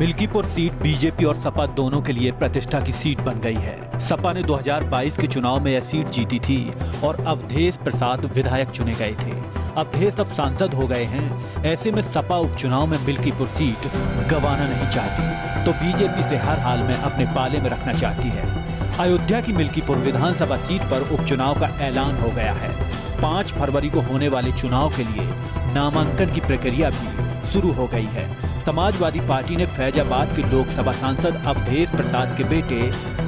Milkipur seat BJP और सपा दोनों के लिए प्रतिष्ठा की सीट बन गई है। सपा ने 2022 के चुनाव में यह सीट जीती थी और अवधेश प्रसाद विधायक चुने गए थे। अवधेश अब सांसद हो गए हैं। ऐसे में सपा उपचुनाव में मिल्कीपुर सीट गंवाना नहीं चाहती, तो बीजेपी से हर हाल में अपने पाले में रखना चाहती है। अयोध्या की मिल्कीपुर विधानसभा सीट पर उपचुनाव का ऐलान हो गया है। 5 फरवरी को होने वाले चुनाव के लिए नामांकन की प्रक्रिया भी शुरू हो गई है। समाजवादी पार्टी ने फैजाबाद के लोकसभा सांसद अवधेश प्रसाद के बेटे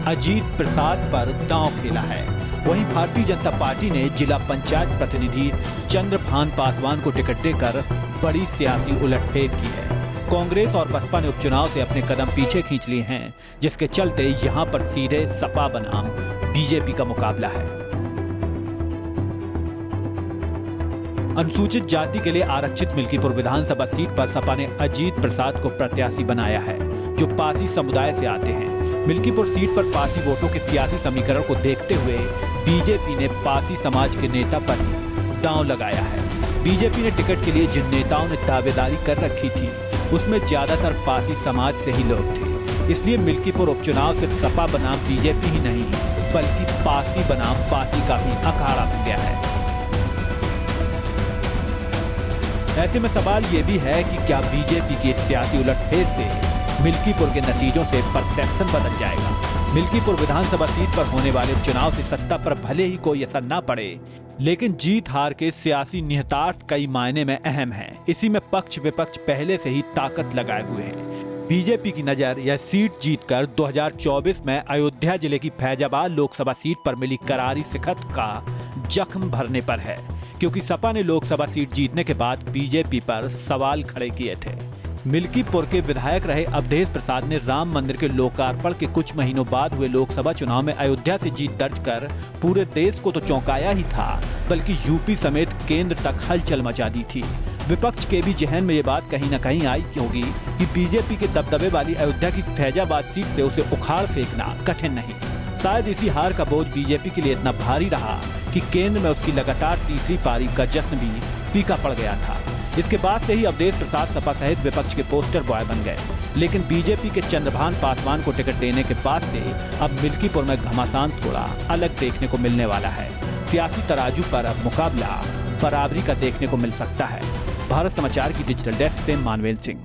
अजीत प्रसाद पर दांव खेला है। वहीं भारतीय जनता पार्टी ने जिला पंचायत प्रतिनिधि चंद्रभान पासवान को टिकट देकर बड़ी सियासी उलटफेर की है। कांग्रेस और बसपा ने उपचुनाव से अपने कदम पीछे खींच लिए हैं, जिसके चलते यहां पर सीधे सपा बनाम बीजेपी का मुकाबला है। अनुसूचित जाति के लिए आरक्षित मिल्कीपुर विधानसभा सीट पर सपा ने अजीत प्रसाद को प्रत्याशी बनाया है, जो पासी समुदाय से आते हैं। मिल्कीपुर सीट पर पासी वोटों के सियासी समीकरण को देखते हुए बीजेपी ने पासी समाज के नेता पर ही दांव लगाया है। बीजेपी ने टिकट के लिए जिन नेताओं ने दावेदारी कर रखी थी, उसमें ज्यादातर पासी समाज से ही लोग थे। इसलिए मिल्कीपुर उपचुनाव सिर्फ सपा बनाम बीजेपी ही नहीं, बल्कि पासी बनाम पासी का भी अखाड़ा बन गया है। ऐसे में सवाल ये भी है कि क्या बीजेपी की सियासी उलटफेर से मिल्कीपुर के नतीजों से परसेप्शन बदल जाएगा। मिल्कीपुर विधानसभा सीट पर होने वाले उपचुनाव से सत्ता पर भले ही कोई असर न पड़े, लेकिन जीत हार के सियासी निहितार्थ कई मायने में अहम हैं। इसी में पक्ष विपक्ष पहले से ही ताकत लगाए हुए हैं। बीजेपी की नजर यह सीट जीतकर 2024 में अयोध्या जिले की फैजाबाद लोकसभा सीट पर मिली करारी शिकस्त का जख्म भरने पर है, क्योंकि सपा ने लोकसभा सीट जीतने के बाद बीजेपी पर सवाल खड़े किए थे। मिल्कीपुर के विधायक रहे अवधेश प्रसाद ने राम मंदिर के लोकार्पण के कुछ महीनों बाद हुए लोकसभा चुनाव में अयोध्या से जीत दर्ज कर पूरे देश को तो चौंकाया ही था, बल्कि यूपी समेत केंद्र तक हलचल मचा दी थी। विपक्ष के भी जहन में ये बात कहीं न कहीं आई होगी कि बीजेपी के दबदबे वाली अयोध्या की फैजाबाद सीट से उसे उखाड़ फेंकना कठिन नहीं। शायद इसी हार का बोझ बीजेपी के लिए इतना भारी रहा कि केंद्र में उसकी लगातार तीसरी पारी का जश्न भी फीका पड़ गया था। इसके बाद से ही अवधेश प्रसाद सपा सहित विपक्ष के पोस्टर बॉय बन गए, लेकिन बीजेपी के चंद्रभान पासवान को टिकट देने के बाद से अब मिल्कीपुर में घमासान थोड़ा अलग देखने को मिलने वाला है। सियासी तराजू पर अब मुकाबला बराबरी का देखने को मिल सकता है। भारत समाचार की डिजिटल डेस्क से मानवेंद्र सिंह।